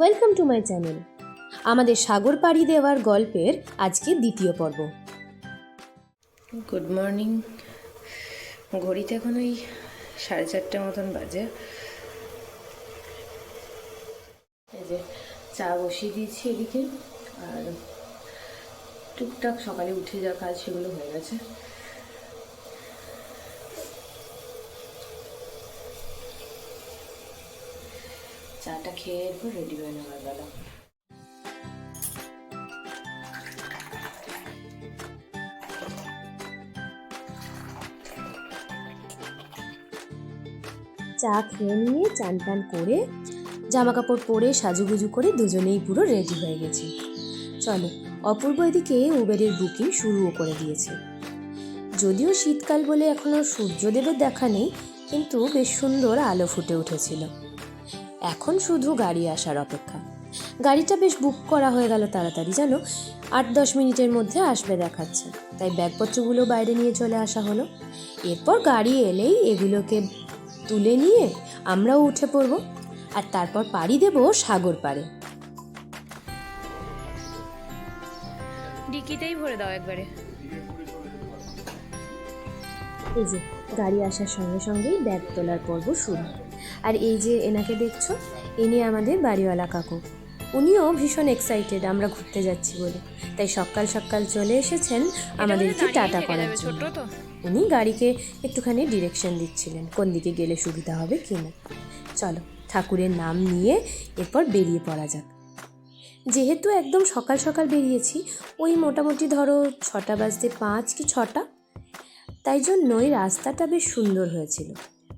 Welcome to my channel. আমাদের সাগর পাড়ি দেওয়ার গল্পের আজকে দ্বিতীয় পর্ব। Good morning. ঘড়িতে এখন ওই 4:30 মতন বাজে। এই যে চা বসিয়ে দিয়েছি এদিকে, আর টুকটাক সকালে উঠে যা কাজ সেগুলো হয়ে গেছে। চাটা খেয়ে এরপর রেডি হয়ে নেওয়ার বেলা। চা খেয়ে নিয়ে চান টান করে জামা কাপড় পরে সাজুগুজু করে দুজনেই পুরো রেডি হয়ে গেছি। চলো, অপূর্ব এদিকে উবেরের বুকিং শুরুও করে দিয়েছে। যদিও শীতকাল বলে এখনও সূর্যদেবের দেখা নেই, কিন্তু বেশ সুন্দর আলো ফুটে উঠেছিল। এখন শুধু গাড়ি আসার অপেক্ষা। গাড়িটা বেশ বুক করা হয়ে গেল তাড়াতাড়ি, জানো 8-10 মিনিটের মধ্যে আসবে দেখাচ্ছে। তাই ব্যাগপত্রগুলো বাইরে নিয়ে চলে আসা হলো। এরপর গাড়ি এলেই এগুলোকে তুলে নিয়ে আমরাও উঠে পড়ব, আর তারপর পাড়ি দেব সাগর পাড়ে। ডিকিতেই ভরে দাও একবারে। এই যে গাড়ি আসার সঙ্গে সঙ্গেই ব্যাগ তোলার পর্ব শুরু। আর এই যে এনাকে দেখছো, ইনি আমাদের বাড়িওয়ালা কাকু। উনিও ভীষণ এক্সাইটেড আমরা ঘুরতে যাচ্ছি বলে, তাই সকাল সকাল চলে এসেছেন আমাদেরকে টাটা করার জন্য। উনি গাড়িকে একটুখানি ডিরেকশন দিচ্ছিলেন কোন দিকে গেলে সুবিধা হবে কিনা। চলো, ঠাকুরের নাম নিয়ে এরপর বেরিয়ে পড়া যাক। যেহেতু একদম সকাল সকাল বেরিয়েছি, ওই মোটামুটি ধরো 6:05 কি 6টা, তাই জন্যই রাস্তাটা বেশ সুন্দর হয়েছিল।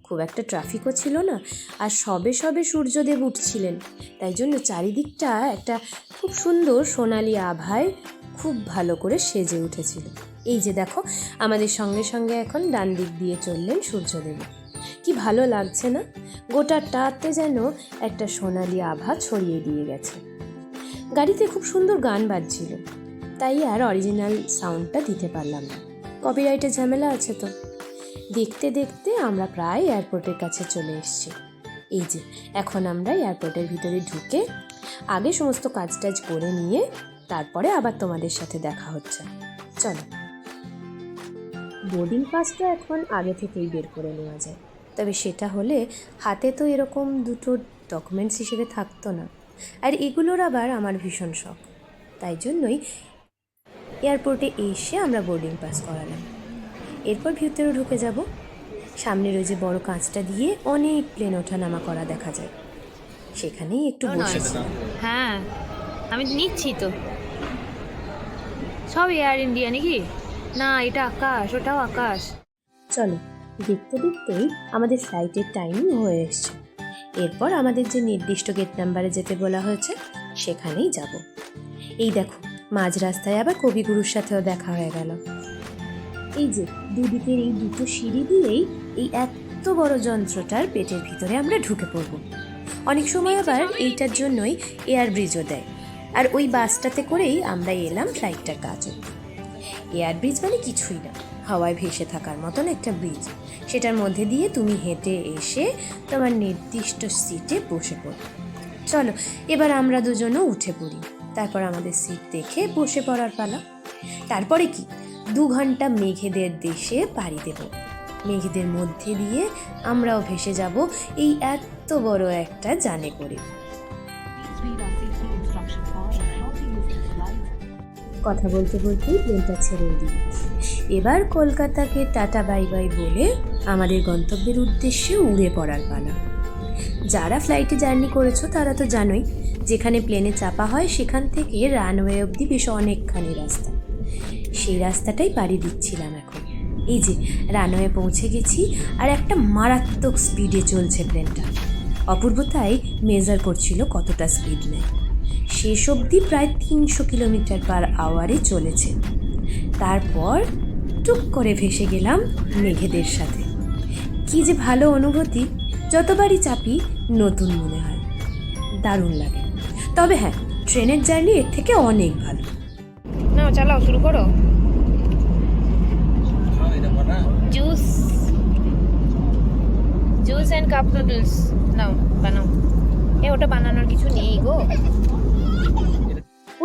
খুব একটা ট্রাফিকও ছিল না, আর সবে সবে সূর্যদেব উঠছিলেন, তাই জন্য চারিদিকটা একটা খুব সুন্দর সোনালি আভায় খুব ভালো করে সেজে উঠেছিল। এই যে দেখো, আমাদের সঙ্গে সঙ্গে এখন ডান দিক দিয়ে চললেন সূর্যদেব। কি ভালো লাগছে না? গোটাটাতে যেন একটা সোনালি আভা ছড়িয়ে দিয়ে গেছে। গাড়িতে খুব সুন্দর গান বাজছিল, তাই আর অরিজিনাল সাউন্ডটা দিতে পারলাম না, কপিরাইটের ঝামেলা আছে তো। দেখতে দেখতে আমরা প্রায় এয়ারপোর্টের কাছে চলে এসেছি। এই যে এখন আমরা এয়ারপোর্টের ভিতরে ঢুকে আগে সমস্ত কাজ টাজ করে নিয়ে তারপরে আবার তোমাদের সাথে দেখা হচ্ছে। চলো, বোর্ডিং পাসটা এখন আগে থেকেই বের করে নেওয়া যায়, তবে সেটা হলে হাতে তো এরকম দুটো ডকুমেন্টস হিসেবে থাকতো না। আর এগুলোর আবার আমার ভীষণ শখ, তাই জন্যই এয়ারপোর্টে এসে আমরা বোর্ডিং পাস করালাম। এরপর ভিতরে ঢুকে যাব। সামনের ওই যে বড় কাঁচটা দিয়ে অনেক প্লেন ওঠানামা করা দেখা যায়, সেখানেই একটু বসেছি। হ্যাঁ, আমি নিচ্ছি তো। সব এয়ার ইন্ডিয়া নাকি? না, এটা আকাশ, ওটাও আকাশ। চলো, দেখতে দেখতেই আমাদের ফ্লাইটের টাইম হয়ে এসছে। এরপর আমাদের যে নির্দিষ্ট গেট নাম্বারে যেতে বলা হয়েছে সেখানেই যাব। এই দেখো, মাঝ রাস্তায় আবার কবিগুরুর সাথেও দেখা হয়ে গেল। এই যে দুদিকের এই দুটো সিঁড়ি দিয়েই এই এত বড় যন্ত্রটার পেটের ভিতরে আমরা ঢুকে পড়ব। অনেক সময় আবার এইটার জন্যই এয়ার ব্রিজও দেয়। আর ওই বাসটাতে করেই আমরা এলাম ফ্লাইটটার কাজে। এয়ার ব্রিজ মানে কিছুই না, হাওয়ায় ভেসে থাকার মতন একটা ব্রিজ। সেটার মধ্যে দিয়ে তুমি হেঁটে এসে তোমার নির্দিষ্ট সিটে বসে পড়ো। চলো, এবার আমরা দুজনও উঠে পড়ি। তারপর আমাদের সিট দেখে বসে পড়ার পালা। তারপরে কি, 2 ঘন্টা মেঘেদের দেশে পাড়ি দেব। মেঘেদের মধ্যে দিয়ে আমরাও ভেসে যাব এই এত বড় একটা যানে করে। কথা বলতে বলতেই প্লেনটা ছেড়ে দিই। এবার কলকাতাকে টাটা বাই বাই বলে আমাদের গন্তব্যের উদ্দেশ্যে উড়ে পড়ার পালা। যারা ফ্লাইটে জার্নি করেছো তারা তো জানোই, যেখানে প্লেনে চাপা হয় সেখান থেকে রানওয়ে অবধি বেশ অনেকখানি রাস্তা। সেই রাস্তাটাই পাড়ি দিচ্ছিলাম এখন। এই যে রানওয়ে পৌঁছে গেছি, আর একটা মারাত্মক স্পিডে চলছে প্লেনটা। অপূর্ব তাই মেজার করছিল কতটা স্পিড নেয়। শেষ অবধি প্রায় 300 কিলোমিটার/আওয়ারে চলেছে। তারপর টুক করে ভেসে গেলাম মেঘেদের সাথে। কি যে ভালো অনুভূতি, যতবারই চাপি নতুন মনে হয়, দারুণ লাগে। তবে হ্যাঁ, ট্রেনের জার্নি এর থেকে অনেক ভালো। না, চালাও, শুরু করো। জুস অ্যান্ড কাপ নুডলস নাও, বানাও। ওটা বানানোর কিছু নেই গো।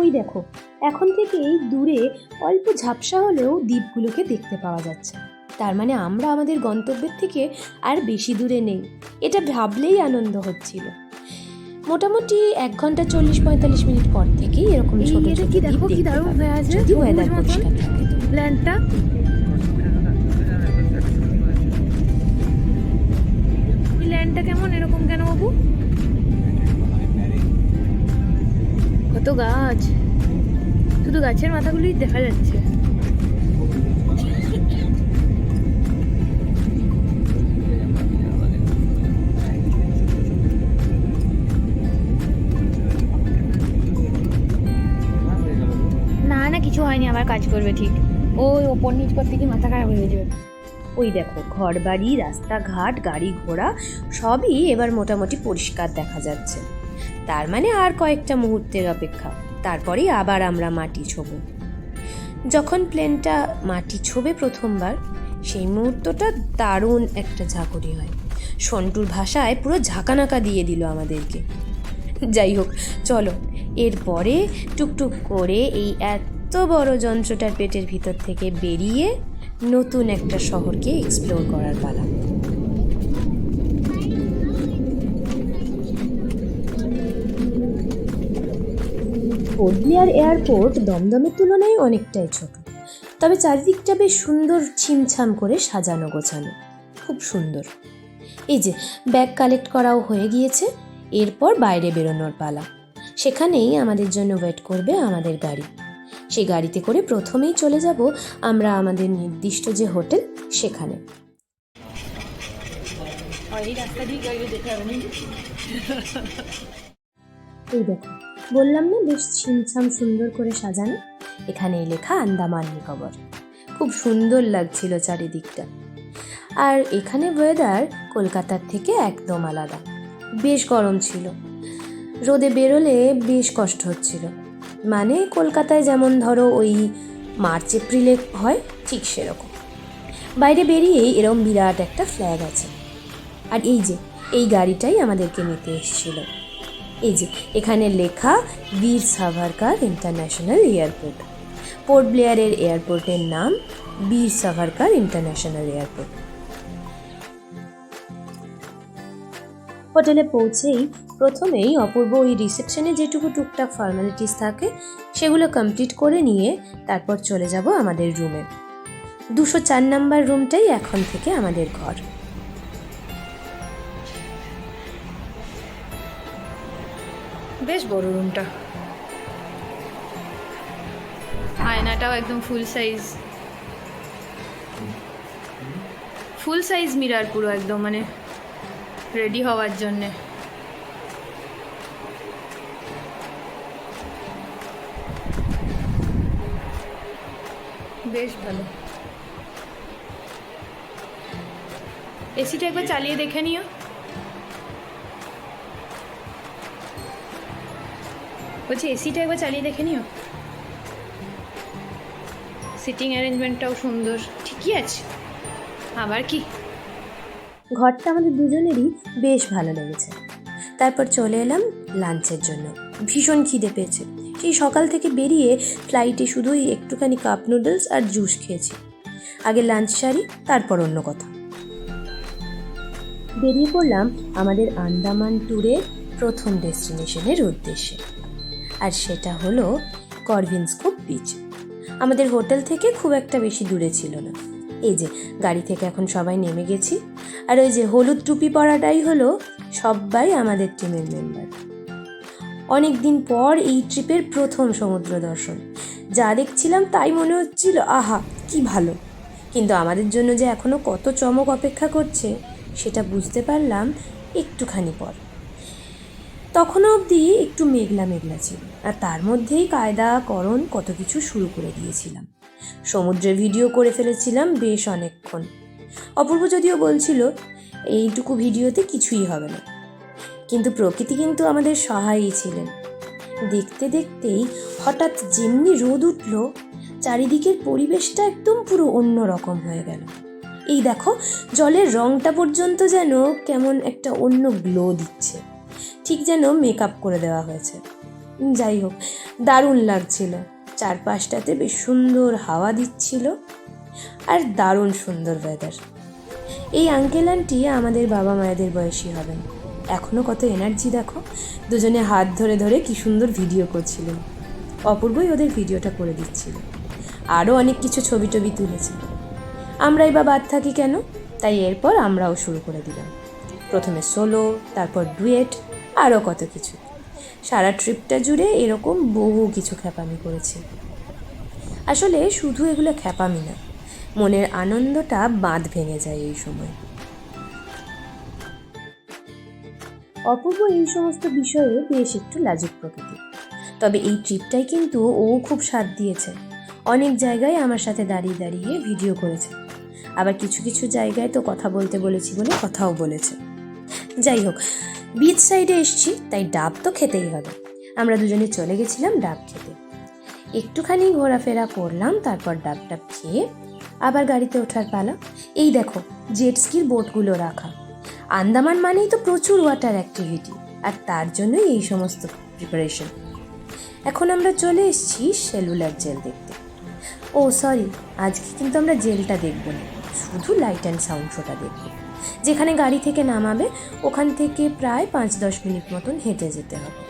ওই দেখো, এখন থেকেই দূরে অল্প ঝাপসা হলেও দ্বীপগুলোকে দেখতে পাওয়া যাচ্ছে। তার মানে আমরা আমাদের গন্তব্যের থেকে আর বেশি দূরে নেই, এটা ভাবলেই আনন্দ হচ্ছিল। মোটামুটি 1 ঘন্টা 40-45 মিনিট পর থেকেই এরকম ছোট ছোট দ্বীপ দেখতে পাবো, যদি ওয়েদার পরিষ্কার থাকে। প্ল্যানটা ল্যান্ডটা কেমন এরকম কেন বাবু? কত গাছ, শুধু গাছের মাথাগুলোই দেখা যাচ্ছে। না না কিছু হয়নি, আবার কাজ করবে ঠিক। ওই ওপর নিচ করতে কি মাথা খারাপ হয়ে যাবে। ওই দেখো, ঘর বাড়ি, রাস্তাঘাট, গাড়ি ঘোড়া সবই এবার মোটামুটি পরিষ্কার দেখা যাচ্ছে। তার মানে আর কয়েকটা মুহূর্তের অপেক্ষা, তারপরেই আবার আমরা মাটি ছোঁব। যখন প্লেনটা মাটি ছোঁবে প্রথমবার, সেই মুহূর্তটা দারুণ একটা ঝাঁকুনি হয়। সন্টুর ভাষায় পুরো ঝাঁকানাকা দিয়ে দিল আমাদেরকে। যাই হোক, চলো এরপরে টুকটুক করে এই এত বড় যন্ত্রটার পেটের ভিতর থেকে বেরিয়ে নতুন একটা শহরকে এক্সপ্লোর করার পালা। পোর্ট ব্লেয়ার এয়ারপোর্ট দমদমের তুলনায় অনেকটাই ছোট, তবে চারিদিকটা বেশ সুন্দর ছিমছাম করে সাজানো গোছানো, খুব সুন্দর। এই যে ব্যাগ কালেক্ট করাও হয়ে গিয়েছে, এরপর বাইরে বেরোনোর পালা। সেখানেই আমাদের জন্য ওয়েট করবে আমাদের গাড়ি। সেই গাড়িতে করে প্রথমেই চলে যাব আমরা আমাদের নির্দিষ্ট যে হোটেল সেখানে। এই দেখো, বললাম না বেশ ছিমছাম সুন্দর করে সাজানো। এখানেই লেখা আন্দামান নিকোবর। খুব সুন্দর লাগছিল চারিদিকটা। আর এখানে ওয়েদার কলকাতার থেকে একদম আলাদা। বেশ গরম ছিল, রোদে বেরোলে বেশ কষ্ট হচ্ছিল। মানে কলকাতায় যেমন ধরো ওই মার্চ এপ্রিলে হয়, ঠিক সেরকম। বাইরে বেরিয়েই এরকম বিরাট একটা ফ্ল্যাগ আছে। আর এই যে এই গাড়িটাই আমাদেরকে নিতে এসেছিল। এই যে এখানে লেখা বীর সাভারকার ইন্টারন্যাশনাল এয়ারপোর্ট। পোর্ট ব্লেয়ারের এয়ারপোর্টের নাম বীর সাভারকার ইন্টারন্যাশনাল এয়ারপোর্ট। হোটেলে পৌঁছেই প্রথমেই অপূর্ব ওই রিসেপশনে যেটুকু টুকটাক ফর্মালিটিস থাকে সেগুলো কমপ্লিট করে নিয়ে তারপর চলে যাব আমাদের রুমে। 204 নাম্বার রুমটাই এখন থেকে আমাদের ঘর। বেশ বড় রুমটা, আয়নাটাও একদম ফুল সাইজ মিরার, পুরো একদম মানে রেডি হওয়ার জন্যে। বেশ ভালো। এসিটা একবার চালিয়ে দেখে নিও। বলছি এসিটা একবার চালিয়ে দেখে নিও। সিটিং অ্যারেঞ্জমেন্টটাও সুন্দর, ঠিকই আছে। আবার কি, ঘরটা আমাদের দুজনেরই বেশ ভালো লেগেছে। তারপর চলে এলাম লাঞ্চের জন্য। ভীষণ খিদে পেয়েছে, সেই সকাল থেকে বেরিয়ে ফ্লাইটে শুধুই একটুখানি কাপ নুডলস আর জুস খেয়েছি। আগে লাঞ্চ সারি, তারপর অন্য কথা। বেরিয়ে পড়লাম আমাদের আন্দামান ট্যুরের প্রথম ডেস্টিনেশনের উদ্দেশ্যে, আর সেটা হলো করভিনস্কো বিচ। আমাদের হোটেল থেকে খুব একটা বেশি দূরে ছিল না। এই যে গাড়ি থেকে এখন সবাই নেমে গেছি, আর ওই যে হলুদ টুপি পরাটাই হলো সবাই আমাদের টিমের মেম্বার। অনেক দিন পর এই ট্রিপের প্রথম সমুদ্র দর্শন। যা দেখছিলাম তাই মনে হচ্ছিল আহা কি ভালো, কিন্তু আমাদের জন্য যে এখনো কত চমক অপেক্ষা করছে সেটা বুঝতে পারলাম একটুখানি পর। তখনও অবধি একটু মেঘলা মেঘলা ছিল, আর তার মধ্যেই কায়দাকরণ কত কিছু শুরু করে দিয়েছিলাম। সমুদ্রের ভিডিও করে ফেলেছিলাম বেশ অনেকক্ষণ। অপূর্ব যদিও বলছিল এইটুকু ভিডিওতে কিছুই হবে না, কিন্তু প্রকৃতি কিন্তু আমাদের সহায়ই ছিলেন। দেখতে দেখতেই হঠাৎ যেমনি রোদ উঠল, চারিদিকের পরিবেশটা একদম পুরো অন্য রকম হয়ে গেল। এই দেখো, জলের রংটা পর্যন্ত যেন কেমন একটা অন্য গ্লো দিচ্ছে। ঠিক যেন মেকআপ করে দেওয়া হয়েছে। যাই হোক, দারুণ লাগছিল। চারপাশটাতে বেশ সুন্দর হাওয়া দিচ্ছিল আর দারুণ সুন্দর ওয়েদার। এই আঙ্কেল আন্টি আমাদের বাবা মায়েদের বয়সী হবেন। এখনও কত এনার্জি দেখো, দুজনে হাত ধরে ধরে কি সুন্দর ভিডিও করছিলেন। অপূর্বই ওদের ভিডিওটা করে দিচ্ছিল, আরও অনেক কিছু ছবি টবি তুলেছে। আমরাই বা বাদ থাকি কেন, তাই এরপর আমরাও শুরু করে দিলাম। প্রথমে সোলো, তারপর ডুয়েট, আরও কত কিছু। সারা ট্রিপটা জুড়ে এরকম বহু কিছু খ্যাপামি করেছি। আসলে শুধু এগুলো খ্যাপামি না, মনের আনন্দটা বাঁধ ভেঙে যায় এই সময়। অপূর্ব এই সমস্ত বিষয়ে বেশ একটু লাজুক প্রকৃতি, তবে এই ট্রিপটাই কিন্তু ও খুব সাথ দিয়েছে। অনেক জায়গায় আমার সাথে দাঁড়িয়ে দাঁড়িয়ে ভিডিও করেছে, আবার কিছু কিছু জায়গায় তো কথা বলতে বলেছি বলে কথাও বলেছে। যাই হোক, বিচ সাইডে এসছি তাই ডাব তো খেতেই হবে। আমরা দুজনে চলে গেছিলাম ডাব খেতে। একটুখানি ঘোরাফেরা করলাম, তারপর ডাব খেয়ে আবার গাড়িতে ওঠার পালা। এই দেখো জেট স্কির বোটগুলো রাখা। আন্দামান মানেই তো প্রচুর ওয়াটার অ্যাক্টিভিটি, আর তার জন্যই এই সমস্ত প্রিপারেশন। এখন আমরা চলে এসেছি সেলুলার জেল দেখতে। ও সরি, আজকে কিন্তু আমরা জেলটা দেখব না, শুধু লাইট অ্যান্ড সাউন্ড শোটা দেখব। যেখানে গাড়ি থেকে নামাবে ওখান থেকে প্রায় 5-10 মিনিট মতন হেঁটে যেতে হবে,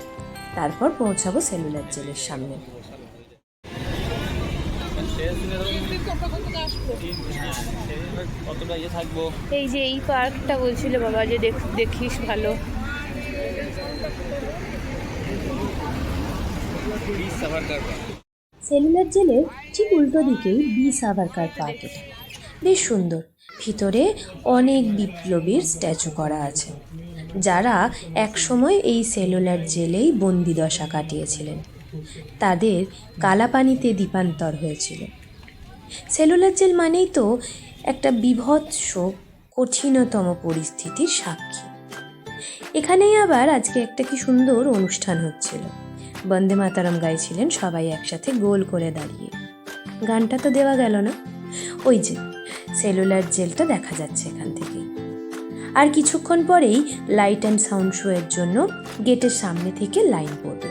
তারপর পৌঁছাবো সেলুলার জেলের সামনে। এই যে এই পার্কটা বলছিল বাবা যে দেখিস ভালো। সেলুলার জেলের ঠিক উল্টো দিকেই বি সাভারকার পার্ক। এটা বেশ সুন্দর। ভিতরে অনেক বিপ্লবীর স্ট্যাচু করা আছে, যারা একসময় এই সেলুলার জেলেই বন্দি দশা কাটিয়েছিলেন। তাদের কালাপানিতে দ্বীপান্তর হয়েছিল। সেলুলার জেল মানেই তো একটা বীভৎস কঠিনতম পরিস্থিতির সাক্ষী। এখানেই আবার আজকে একটা কি সুন্দর অনুষ্ঠান হচ্ছিল। বন্দে মাতারম গাইছিলেন সবাই একসাথে গোল করে দাঁড়িয়ে। গানটা তো দেওয়া গেল না। ওই যে সেলুলার জেলটা দেখা যাচ্ছে এখান থেকে। আর কিছুক্ষণ পরেই লাইট অ্যান্ড সাউন্ড শো এর জন্য গেটের সামনে থেকে লাইন পড়বে।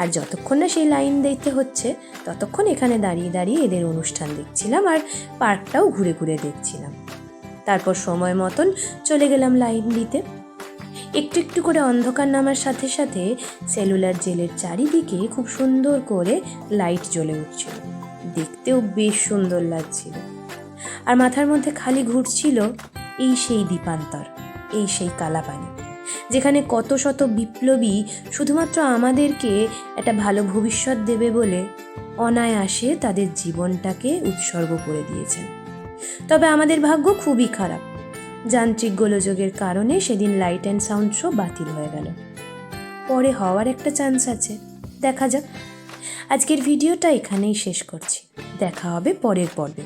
আর যতক্ষণ না সেই লাইন দেখতে হচ্ছে ততক্ষণ এখানে দাঁড়িয়ে দাঁড়িয়ে এদের অনুষ্ঠান দেখছিলাম আর পার্কটাও ঘুরে ঘুরে দেখছিলাম। তারপর সময় মতন চলে গেলাম লাইন দিতে। একটু একটু করে অন্ধকার নামার সাথে সাথে সেলুলার জেলের চারিদিকে খুব সুন্দর করে লাইট জ্বলে উঠছিল, দেখতেও বেশ সুন্দর লাগছিল। আর মাথার মধ্যে খালি ঘুরছিল এই সেই দ্বীপান্তর, এই সেই কালাপানি, যেখানে কত শত বিপ্লবী শুধুমাত্র আমাদেরকে একটা ভালো ভবিষ্যৎ দেবে বলে অনায়াসে তাদের জীবনটাকে উৎসর্গ করে দিয়েছেন। তবে আমাদের ভাগ্য খুবই খারাপ। যান্ত্রিক গোলযোগের কারণে সেদিন লাইট অ্যান্ড সাউন্ড শো বাতিল হয়ে গেল। পরে হওয়ার একটা চান্স আছে, দেখা যাক। আজকের ভিডিওটা এখানেই শেষ করছি। দেখা হবে পরের পর্বে।